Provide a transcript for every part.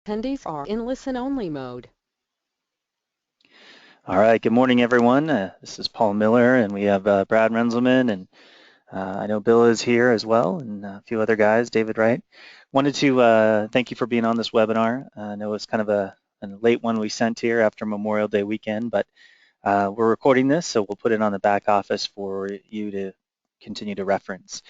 Attendees are in listen-only mode. All right, good morning, everyone. This is Paul Miller, and we have Brad Renzelman, and I know Bill is here as well, and a few other guys, David Wright. Wanted to thank you for being on this webinar. I know it's kind of a late one we sent here after Memorial Day weekend, but we're recording this, so we'll put it on the back office for you to continue to reference.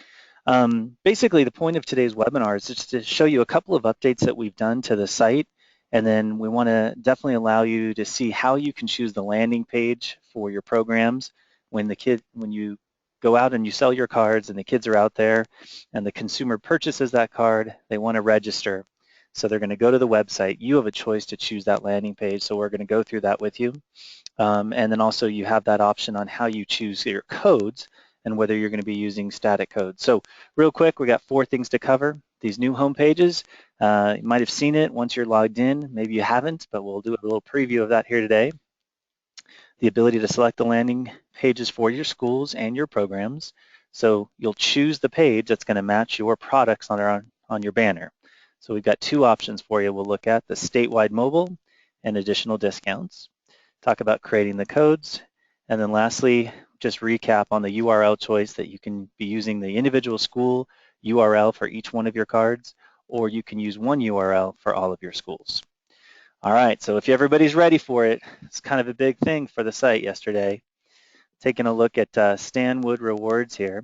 Basically, the point of today's webinar is just to show you a couple of updates that we've done to the site, and then we want to definitely allow you to see how you can choose the landing page for your programs when you go out and you sell your cards and the kids are out there and the consumer purchases that card, they want to register. So they're going to go to the website. You have a choice to choose that landing page, so we're going to go through that with you. And then also you have that option on how you choose your codes and whether you're going to be using static codes. So real quick, we got 4 things to cover. These new home pages, you might have seen it once you're logged in. Maybe you haven't, but we'll do a little preview of that here today. The ability to select the landing pages for your schools and your programs. So you'll choose the page that's going to match your products on your banner. So we've got 2 options for you. We'll look at the statewide mobile and additional discounts, talk about creating the codes, and then lastly, just recap on the URL choice that you can be using the individual school URL for each one of your cards, or you can use one URL for all of your schools. All right, so if everybody's ready for it, it's kind of a big thing for the site yesterday. Taking a look at Stanwood rewards here.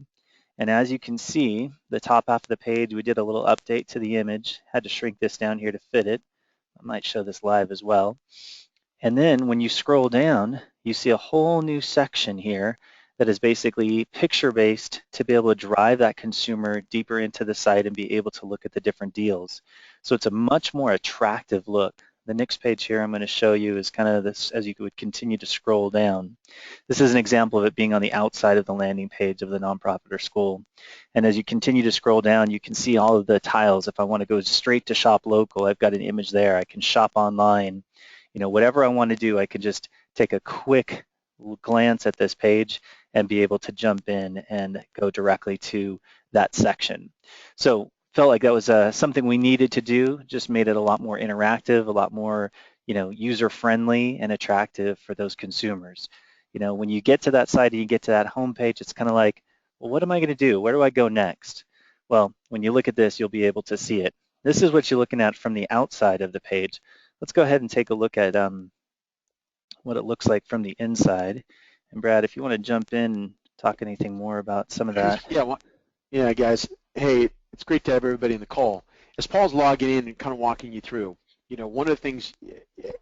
And as you can see, the top half of the page, we did a little update to the image. Had to shrink this down here to fit it. I might show this live as well. And then when you scroll down, you see a whole new section here that is basically picture-based to be able to drive that consumer deeper into the site and be able to look at the different deals. So it's a much more attractive look. The next page here I'm going to show you is kind of this as you would continue to scroll down. This is an example of it being on the outside of the landing page of the nonprofit or school. And as you continue to scroll down, you can see all of the tiles. If I want to go straight to shop local, I've got an image there. I can shop online. Whatever I want to do, I can just take a quick glance at this page and be able to jump in and go directly to that section. So felt like that was something we needed to do, just made it a lot more interactive, a lot more user-friendly and attractive for those consumers. When you get to that site and you get to that homepage, it's kind of like, well, what am I going to do? Where do I go next? Well, when you look at this, you'll be able to see it. This is what you're looking at from the outside of the page. Let's go ahead and take a look at what it looks like from the inside. And Brad, if you want to jump in and talk anything more about some of that. Yeah, guys. Hey, it's great to have everybody in the call. As Paul's logging in and kind of walking you through, one of the things,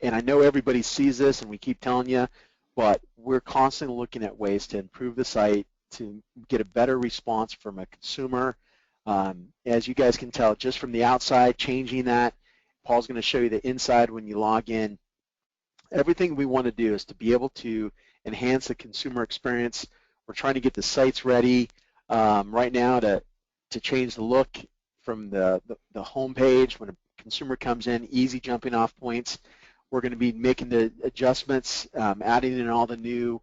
and I know everybody sees this and we keep telling you, but we're constantly looking at ways to improve the site, to get a better response from a consumer. As you guys can tell, just from the outside, changing that. Paul's going to show you the inside when you log in. Everything we want to do is to be able to enhance the consumer experience. We're trying to get the sites ready right now to change the look from the home page when a consumer comes in, easy jumping off points. We're going to be making the adjustments, adding in all the new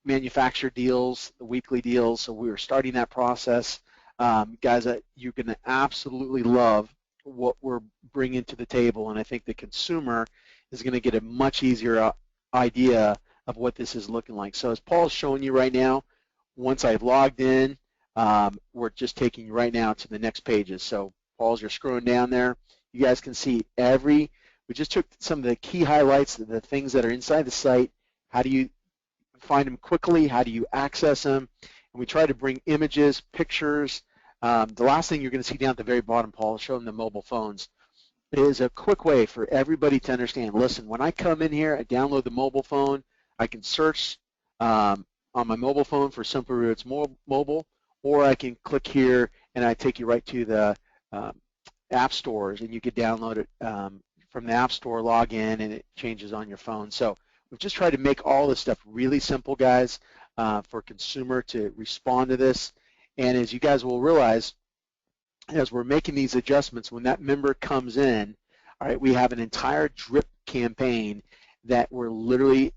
manufacturer deals, the weekly deals. So we're starting that process. Guys, you're going to absolutely love what we're bringing to the table, and I think the consumer is going to get a much easier idea of what this is looking like. So as Paul's showing you right now, once I've logged in, we're just taking you right now to the next pages. So Paul, as you're scrolling down there, you guys can see we just took some of the key highlights, the things that are inside the site. How do you find them quickly? How do you access them? And we try to bring images, pictures. The last thing you're going to see down at the very bottom, Paul, showing the mobile phones, is a quick way for everybody to understand. Listen, when I come in here, I download the mobile phone. I can search on my mobile phone for Simple Roots Mobile, or I can click here and I take you right to the app stores, and you can download it from the app store, log in, and it changes on your phone. So we've just tried to make all this stuff really simple, guys, for consumer to respond to this. And as you guys will realize, as we're making these adjustments, when that member comes in, all right, we have an entire drip campaign that we're literally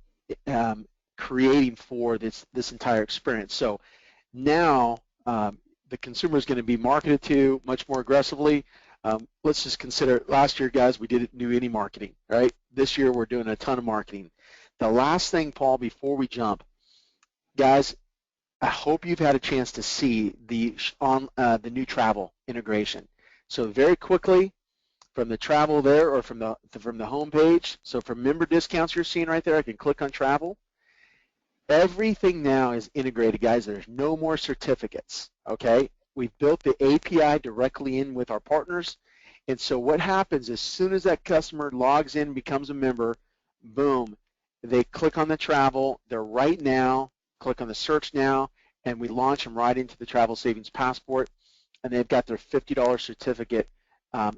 creating for this entire experience. So now the consumer is going to be marketed to much more aggressively. Let's just consider last year, guys, we didn't do any marketing, right? This year we're doing a ton of marketing. The last thing, Paul, before we jump, guys, I hope you've had a chance to see the new travel integration. So very quickly, from the travel there or from the home page, so for member discounts you're seeing right there, I can click on travel. Everything now is integrated, guys. There's no more certificates, okay? We've built the API directly in with our partners, and so what happens as soon as that customer logs in, becomes a member, boom, they click on the travel, they're right now, click on the search now, and we launch them right into the Travel Savings Passport, and they've got their $50 certificate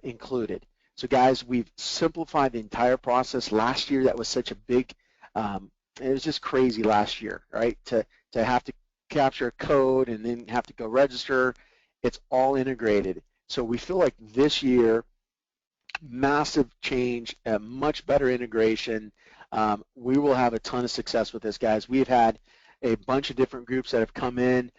included. So guys, we've simplified the entire process. Last year, that was such a big, it was just crazy last year, right? To have to capture a code and then have to go register. It's all integrated. So we feel like this year, massive change, a much better integration. We will have a ton of success with this, guys. We've had a bunch of different groups that have come in,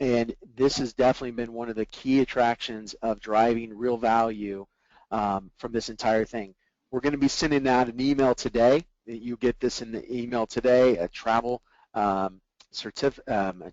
and this has definitely been one of the key attractions of driving real value from this entire thing. We're going to be sending out an email today. You get this in the email today, a travel a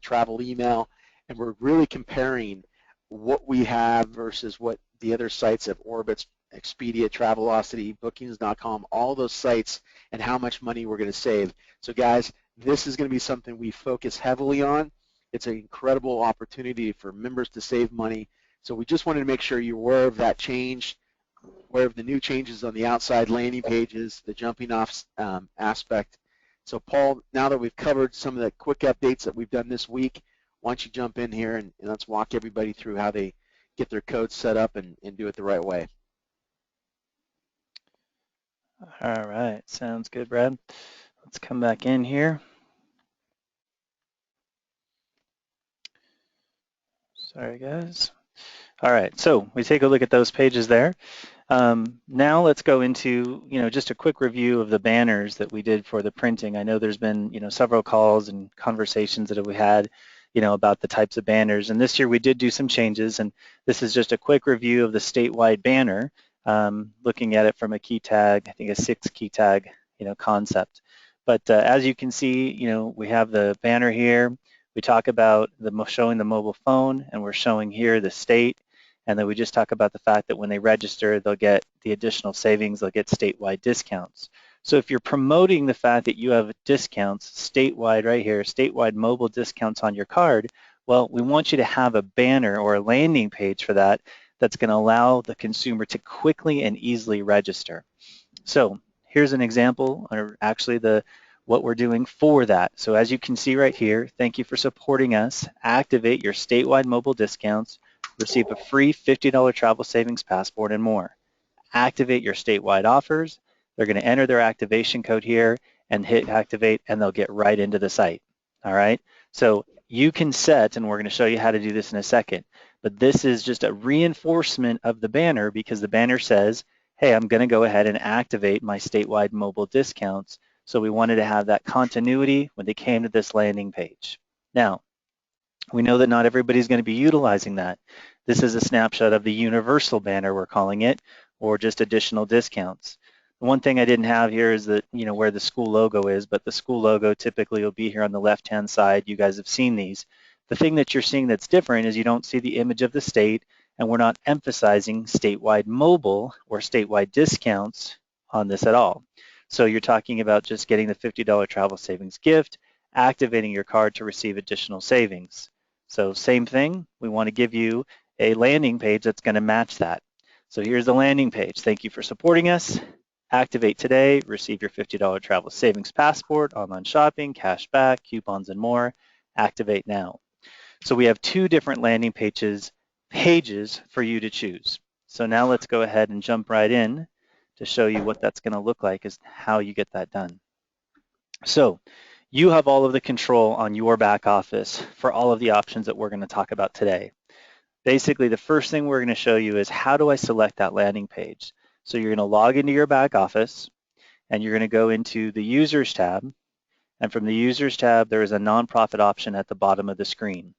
travel email, and we're really comparing what we have versus what the other sites of Orbitz, Expedia, Travelocity, Bookings.com, all those sites, and how much money we're going to save. So guys, this is going to be something we focus heavily on. It's an incredible opportunity for members to save money. So we just wanted to make sure you're aware of that change, aware of the new changes on the outside landing pages, the jumping off aspect. So Paul, now that we've covered some of the quick updates that we've done this week, why don't you jump in here and let's walk everybody through how they get their codes set up and do it the right way. All right, sounds good, Brad. Let's come back in here. Sorry, guys. All right, so we take a look at those pages there. Now let's go into, just a quick review of the banners that we did for the printing. I know there's been, several calls and conversations that we had, about the types of banners. And this year we did do some changes, and this is just a quick review of the statewide banner, looking at it from a key tag, I think a 6 key tag, concept. But as you can see, we have the banner here. We talk about showing the mobile phone, and we're showing here the state. And then we just talk about the fact that when they register, they'll get the additional savings, they'll get statewide discounts. So if you're promoting the fact that you have discounts statewide right here, statewide mobile discounts on your card, well, we want you to have a banner or a landing page for that that's going to allow the consumer to quickly and easily register. So here's an example, or actually what we're doing for that. So as you can see right here, thank you for supporting us. Activate your statewide mobile discounts. Receive a free $50 travel savings passport and more. Activate your statewide offers. They're going to enter their activation code here and hit activate, and they'll get right into the site. All right, so you can set, and we're going to show you how to do this in a second, but this is just a reinforcement of the banner because the banner says, hey, I'm going to go ahead and activate my statewide mobile discounts. So we wanted to have that continuity when they came to this landing page. Now, we know that not everybody's going to be utilizing that. This is a snapshot of the universal banner, we're calling it, or just additional discounts. The one thing I didn't have here is that, where the school logo is, but the school logo typically will be here on the left-hand side. You guys have seen these. The thing that you're seeing that's different is you don't see the image of the state, and we're not emphasizing statewide mobile or statewide discounts on this at all. So you're talking about just getting the $50 travel savings gift, activating your card to receive additional savings. So same thing, we want to give you a landing page that's going to match that. So here's the landing page. Thank you for supporting us. Activate today, receive your $50 travel savings passport, online shopping, cash back, coupons, and more. Activate now. So we have 2 different landing pages for you to choose. So now let's go ahead and jump right in to show you what that's going to look like, is how you get that done. So you have all of the control on your back office for all of the options that we're going to talk about today. Basically, the first thing we're going to show you is how do I select that landing page. So you're going to log into your back office, and you're going to go into the Users tab. And from the Users tab, there is a nonprofit option at the bottom of the screen.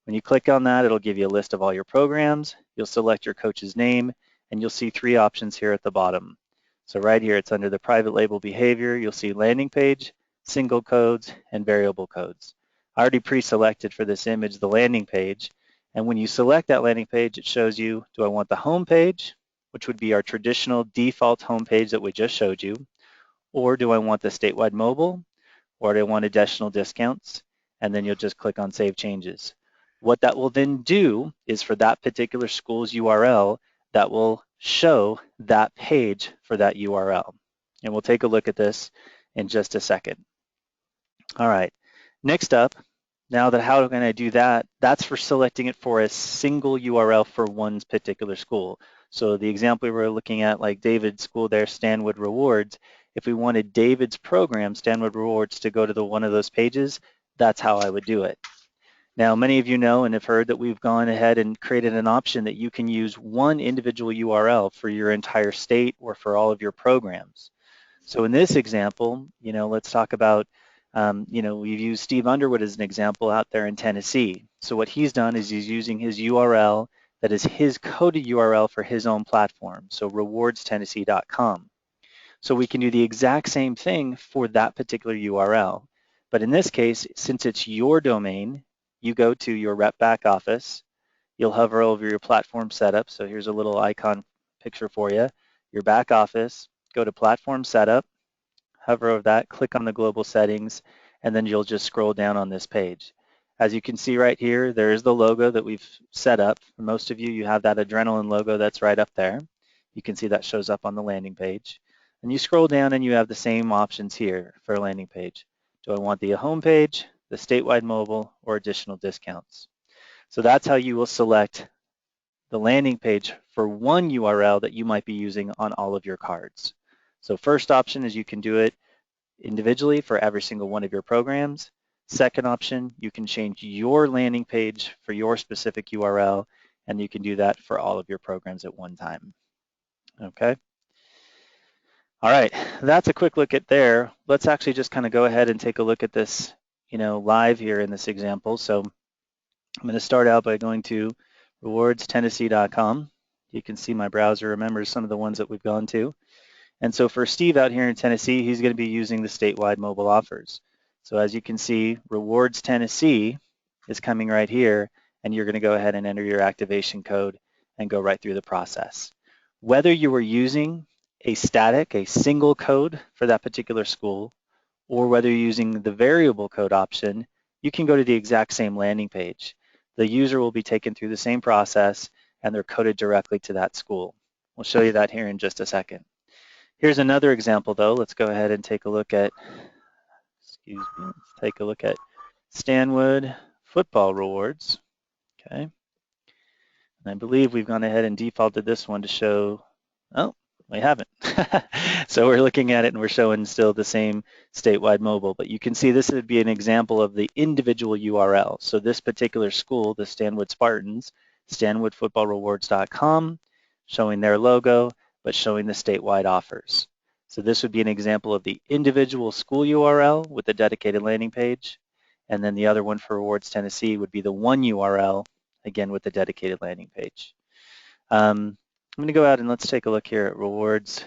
When you click on that, it'll give you a list of all your programs. You'll select your coach's name, and you'll see three options here at the bottom. So right here, it's under the private label behavior. You'll see landing page, single codes, and variable codes. I already pre-selected for this image the landing page, and when you select that landing page, it shows you, do I want the home page, which would be our traditional default home page that we just showed you, or do I want the statewide mobile, or do I want additional discounts? And then you'll just click on Save Changes. What that will then do is for that particular school's URL, that will show that page for that URL. And we'll take a look at this in just a second. All right, next up, now that how can I do that, that's for selecting it for a single URL for one particular school. So the example we were looking at, like David's school there, Stanwood Rewards, if we wanted David's program, Stanwood Rewards, to go to one of those pages, that's how I would do it. Now, many of you know and have heard that we've gone ahead and created an option that you can use one individual URL for your entire state or for all of your programs. So in this example, let's talk about, we've used Steve Underwood as an example out there in Tennessee. So what he's done is he's using his URL that is his coded URL for his own platform, so rewardstennessee.com. So we can do the exact same thing for that particular URL. But in this case, since it's your domain, you go to your rep back office, you'll hover over your platform setup. So here's a little icon picture for you. Your back office, go to platform setup, hover over that, click on the global settings, and then you'll just scroll down on this page. As you can see right here, there is the logo that we've set up. For most of you, you have that Adrenaline logo that's right up there. You can see that shows up on the landing page. And you scroll down and you have the same options here for a landing page. Do I want the home page, the statewide mobile, or additional discounts? So that's how you will select the landing page for one URL that you might be using on all of your cards. So first option is you can do it individually for every single one of your programs. Second option, you can change your landing page for your specific URL, and you can do that for all of your programs at one time. Okay. All right, that's a quick look at there. Let's actually just kind of go ahead and take a look at this, live here in this example. So I'm going to start out by going to rewardstennessee.com. You can see my browser remembers some of the ones that we've gone to. And so for Steve out here in Tennessee, he's going to be using the statewide mobile offers. So as you can see, Rewards Tennessee is coming right here, and you're going to go ahead and enter your activation code and go right through the process. Whether you were using a single code for that particular school, or whether you're using the variable code option, you can go to the exact same landing page. The user will be taken through the same process, and they're coded directly to that school. We'll show you that here in just a second. Here's another example, though. Let's go ahead and take a look at, Stanwood Football Rewards. Okay. And I believe we've gone ahead and defaulted this one to show, oh, we haven't. So we're looking at it and we're showing still the same statewide mobile, but you can see this would be an example of the individual URL. So this particular school, the Stanwood Spartans, stanwoodfootballrewards.com, showing their logo, but showing the statewide offers. So this would be an example of the individual school URL with the dedicated landing page. And then the other one for Rewards Tennessee would be the one URL, again with the dedicated landing page. I'm going to go out and let's take a look here at Rewards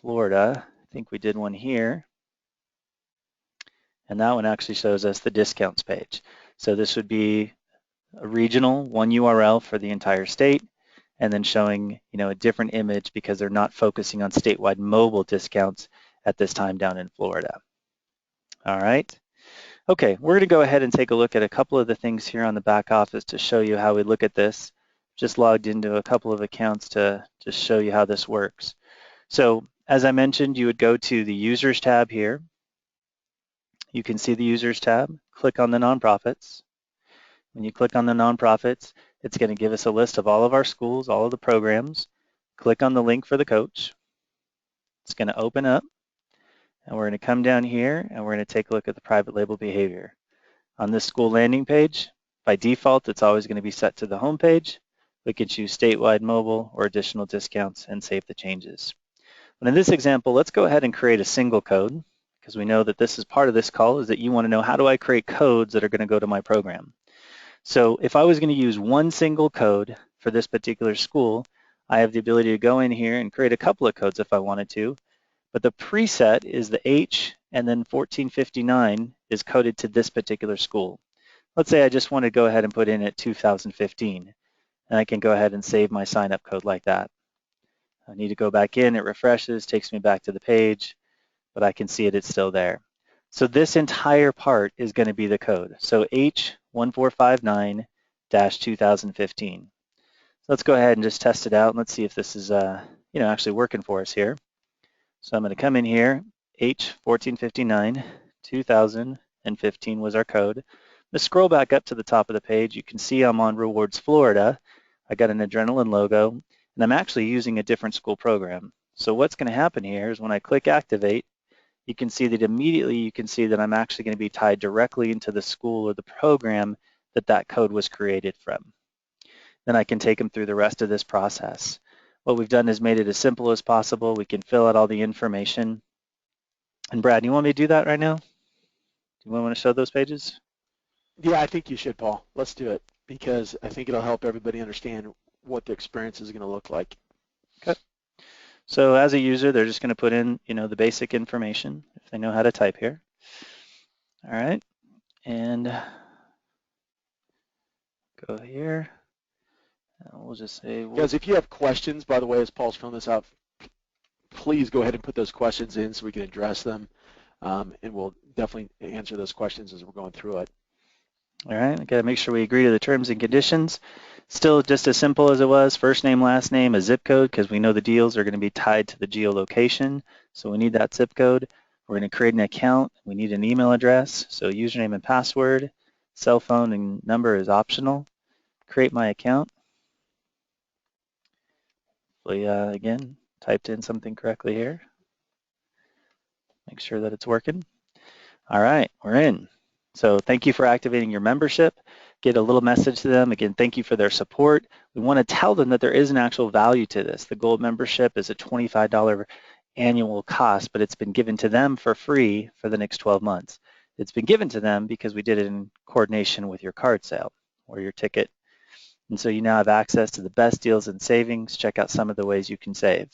Florida. I think we did one here. And that one actually shows us the discounts page. So this would be a regional, one URL for the entire state, and then showing, a different image because they're not focusing on statewide mobile discounts at this time down in Florida. All right. Okay, we're going to go ahead and take a look at a couple of the things here on the back office to show you how we look at this. Just logged into a couple of accounts to just show you how this works. So as I mentioned, you would go to the Users tab here. You can see the Users tab. Click on the nonprofits. When you click on the nonprofits, it's going to give us a list of all of our schools, all of the programs. Click on the link for the coach. It's going to open up, and we're going to come down here, and we're going to take a look at the private label behavior. On this school landing page, by default, it's always going to be set to the home page. We can choose statewide mobile or additional discounts and save the changes. But in this example, let's go ahead and create a single code, because we know that this is part of this call is that you want to know, how do I create codes that are going to go to my program? So if I was going to use one single code for this particular school, I have the ability to go in here and create a couple of codes if I wanted to, but the preset is the H, and then 1459 is coded to this particular school. Let's say I just want to go ahead and put in at 2015, and I can go ahead and save my sign-up code like that. I need to go back in, it refreshes, takes me back to the page, but I can see it's still there. So this entire part is going to be the code. So H1459-2015. So let's go ahead and just test it out, and let's see if this is actually working for us here. So I'm going to come in here, H1459, 2015 was our code. Let's scroll back up to the top of the page. You can see I'm on Rewards Florida. I got an Adrenaline logo, and I'm actually using a different school program. So what's going to happen here is when I click Activate, you can see that immediately you can see that I'm actually going to be tied directly into the school or the program that that code was created from. Then I can take them through the rest of this process. What we've done is made it as simple as possible. We can fill out all the information. And Brad, you want me to do that right now? Do you want to show those pages? Yeah, I think you should, Paul. Let's do it because I think it'll help everybody understand what the experience is going to look like. Okay. So as a user, they're just going to put in, the basic information if they know how to type here. All right, and go here. And we'll just say, guys, if you have questions, by the way, as Paul's filling this out, please go ahead and put those questions in so we can address them, and we'll definitely answer those questions as we're going through it. All right, I got to make sure we agree to the terms and conditions. Still just as simple as it was, first name, last name, a zip code, because we know the deals are going to be tied to the geolocation. So we need that zip code. We're going to create an account. We need an email address. So username and password, cell phone and number is optional. Create my account. Hopefully, again, typed in something correctly here. Make sure that it's working. All right, we're in. So thank you for activating your membership. Get a little message to them. Again, thank you for their support. We want to tell them that there is an actual value to this. The gold membership is a $25 annual cost, but it's been given to them for free for the next 12 months. It's been given to them because we did it in coordination with your card sale or your ticket. And so you now have access to the best deals and savings. Check out some of the ways you can save.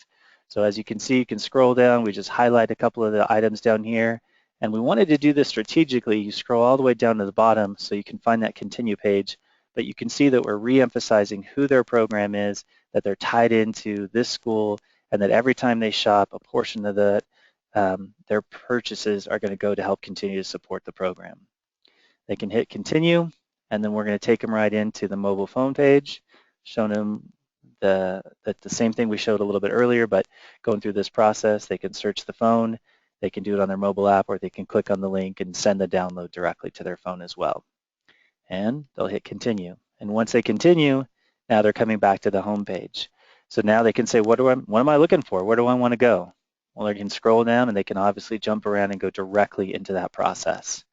So as you can see, you can scroll down. We just highlight a couple of the items down here. And we wanted to do this strategically. You scroll all the way down to the bottom so you can find that continue page, but you can see that we're re-emphasizing who their program is, that they're tied into this school, and that every time they shop, a portion of that, their purchases are going to go to help continue to support the program. They can hit continue, and then we're going to take them right into the mobile phone page, showing them the same thing we showed a little bit earlier, but going through this process, they can search the phone. They can do it on their mobile app, or they can click on the link and send the download directly to their phone as well. And they'll hit continue. And once they continue, now they're coming back to the home page. So now they can say, what am I looking for? Where do I want to go? Well, they can scroll down and they can obviously jump around and go directly into that process.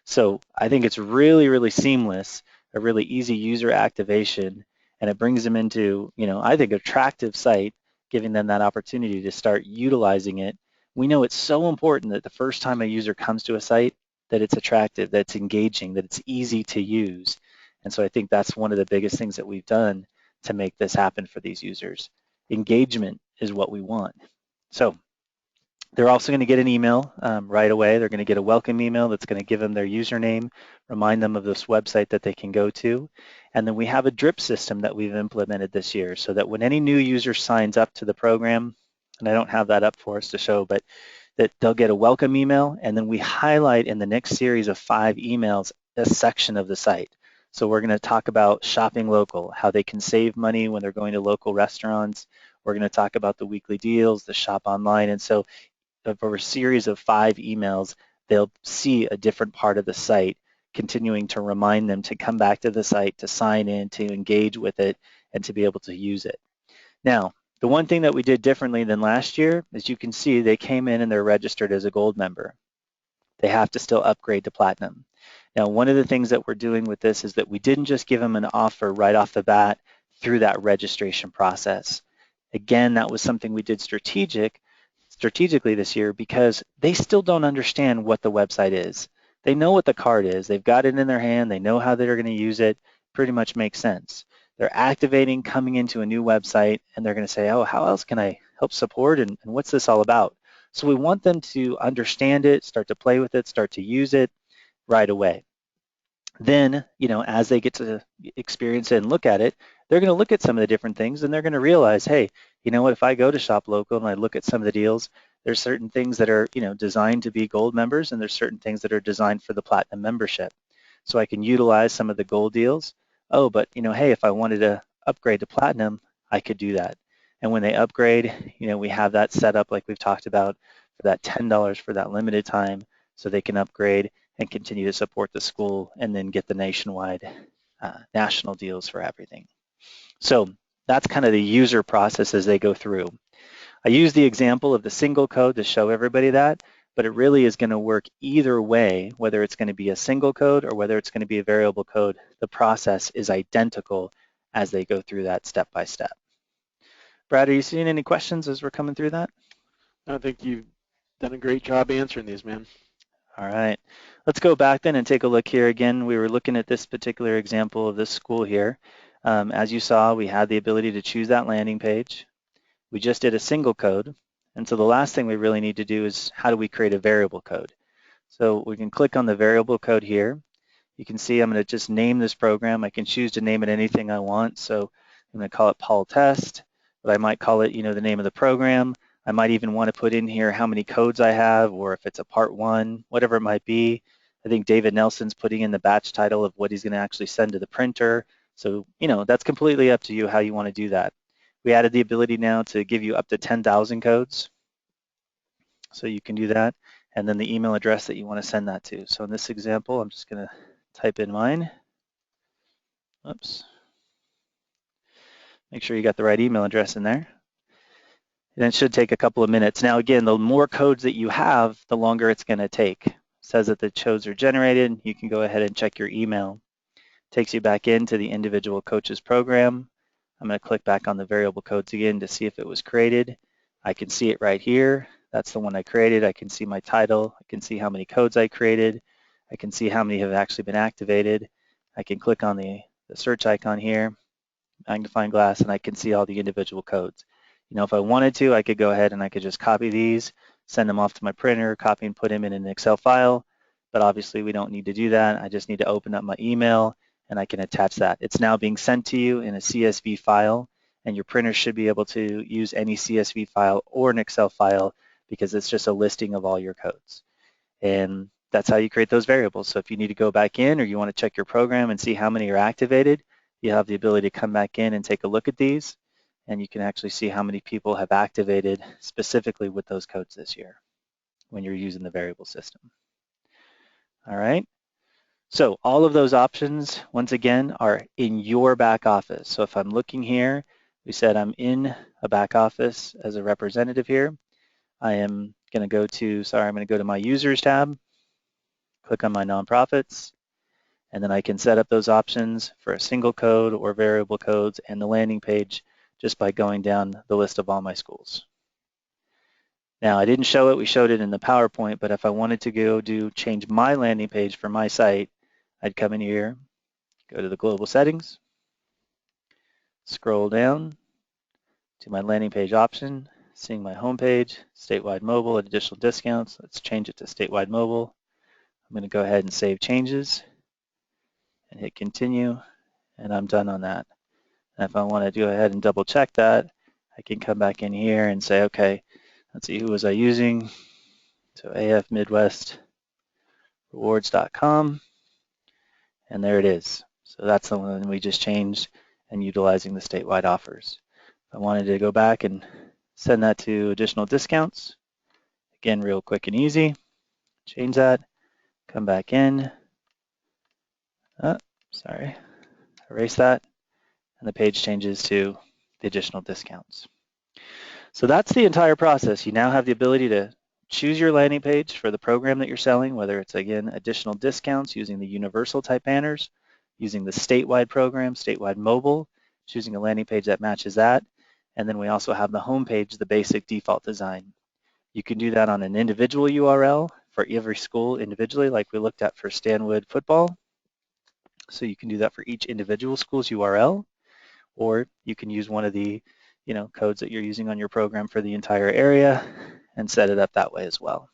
So I think it's really, really seamless, a really easy user activation, and it brings them into, I think, an attractive site, giving them that opportunity to start utilizing it. We know it's so important that the first time a user comes to a site, that it's attractive, that it's engaging, that it's easy to use. And so I think that's one of the biggest things that we've done to make this happen for these users. Engagement is what we want. So they're also going to get an email right away. They're going to get a welcome email that's going to give them their username, remind them of this website that they can go to. And then we have a drip system that we've implemented this year so that when any new user signs up to the program, and I don't have that up for us to show, but that they'll get a welcome email, and then we highlight in the next series of 5 emails a section of the site. So we're going to talk about shopping local, how they can save money when they're going to local restaurants. We're going to talk about the weekly deals, the shop online. And so over a series of 5 emails, they'll see a different part of the site, continuing to remind them to come back to the site, to sign in, to engage with it, and to be able to use it. Now, the one thing that we did differently than last year, as you can see, they came in and they're registered as a gold member. They have to still upgrade to platinum. Now, one of the things that we're doing with this is that we didn't just give them an offer right off the bat through that registration process. Again, that was something we did strategically this year because they still don't understand what the website is. They know what the card is. They've got it in their hand. They know how they're going to use it, pretty much makes sense. They're activating, coming into a new website, and they're going to say, oh, how else can I help support, and what's this all about? So we want them to understand it, start to play with it, start to use it right away. Then, as they get to experience it and look at it, they're going to look at some of the different things, and they're going to realize, hey, you know what, if I go to Shop Local and I look at some of the deals, there's certain things that are, designed to be gold members, and there's certain things that are designed for the platinum membership. So I can utilize some of the gold deals. Oh, but, hey, if I wanted to upgrade to platinum, I could do that. And when they upgrade, we have that set up like we've talked about for that $10 for that limited time, so they can upgrade and continue to support the school and then get the nationwide national deals for everything. So that's kind of the user process as they go through. I use the example of the single code to show everybody that, but it really is going to work either way, whether it's going to be a single code or whether it's going to be a variable code. The process is identical as they go through that step by step. Brad, are you seeing any questions as we're coming through that? I think you've done a great job answering these, man. All right, let's go back then and take a look here again. We were looking at this particular example of this school here. As you saw, we had the ability to choose that landing page. We just did a single code. And so the last thing we really need to do is how do we create a variable code? So we can click on the variable code here. You can see I'm going to just name this program. I can choose to name it anything I want. So I'm going to call it Paul Test, but I might call it, the name of the program. I might even want to put in here how many codes I have, or if it's a part 1, whatever it might be. I think David Nelson's putting in the batch title of what he's going to actually send to the printer. So, that's completely up to you how you want to do that. We added the ability now to give you up to 10,000 codes. So you can do that. And then the email address that you want to send that to. So in this example, I'm just going to type in mine. Oops. Make sure you got the right email address in there. And it should take a couple of minutes. Now, again, the more codes that you have, the longer it's going to take. It says that the codes are generated. You can go ahead and check your email. It takes you back into the individual coaches program. I'm going to click back on the variable codes again to see if it was created. I can see it right here. That's the one I created. I can see my title. I can see how many codes I created. I can see how many have actually been activated. I can click on the search icon here, magnifying glass, and I can see all the individual codes. If I wanted to, I could go ahead and I could just copy these, send them off to my printer, copy and put them in an Excel file, but obviously we don't need to do that. I just need to open up my email and I can attach that. It's now being sent to you in a CSV file, and your printer should be able to use any CSV file or an Excel file because it's just a listing of all your codes. And that's how you create those variables. So if you need to go back in or you want to check your program and see how many are activated, you have the ability to come back in and take a look at these, and you can actually see how many people have activated specifically with those codes this year when you're using the variable system. All right. So all of those options, once again, are in your back office. So if I'm looking here, we said I'm in a back office as a representative here. I am going to go to, I'm going to go to my users tab, click on my nonprofits, and then I can set up those options for a single code or variable codes and the landing page just by going down the list of all my schools. Now, I didn't show it, we showed it in the PowerPoint, but if I wanted to go change my landing page for my site, I'd come in here, go to the global settings, scroll down to my landing page option, seeing my home page, statewide mobile at additional discounts. Let's change it to statewide mobile. I'm going to go ahead and save changes and hit continue, and I'm done on that. And if I want to go ahead and double check that, I can come back in here and say, okay, let's see, who was I using? So AF Midwest Rewards.com, and there it is. So that's the one we just changed and utilizing the statewide offers. If I wanted to go back and send that to additional discounts, again, real quick and easy, change that, come back in, erase that, and the page changes to the additional discounts. So that's the entire process. You now have the ability to choose your landing page for the program that you're selling, whether it's, again, additional discounts using the universal type banners, using the statewide program, statewide mobile, choosing a landing page that matches that. And then we also have the home page, the basic default design. You can do that on an individual URL for every school individually, like we looked at for Stanwood football. So you can do that for each individual school's URL, or you can use one of the codes that you're using on your program for the entire area and set it up that way as well.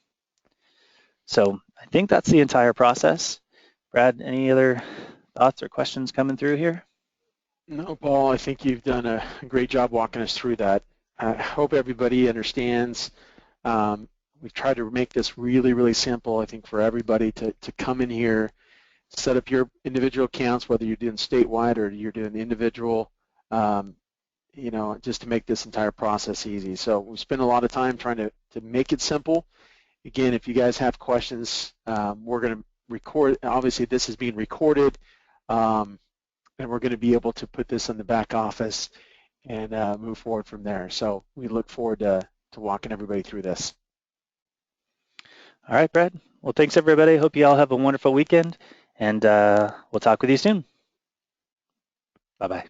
So I think that's the entire process. Brad, any other thoughts or questions coming through here? No, Paul, I think you've done a great job walking us through that. I hope everybody understands. We've tried to make this really, really simple, I think, for everybody to come in here, set up your individual accounts, whether you're doing statewide or you're doing individual, just to make this entire process easy. So we spent a lot of time trying to make it simple. Again, if you guys have questions, we're going to record. Obviously, this is being recorded, and we're going to be able to put this in the back office and move forward from there. So we look forward to walking everybody through this. All right, Brad. Well, thanks, everybody. Hope you all have a wonderful weekend, and we'll talk with you soon. Bye-bye.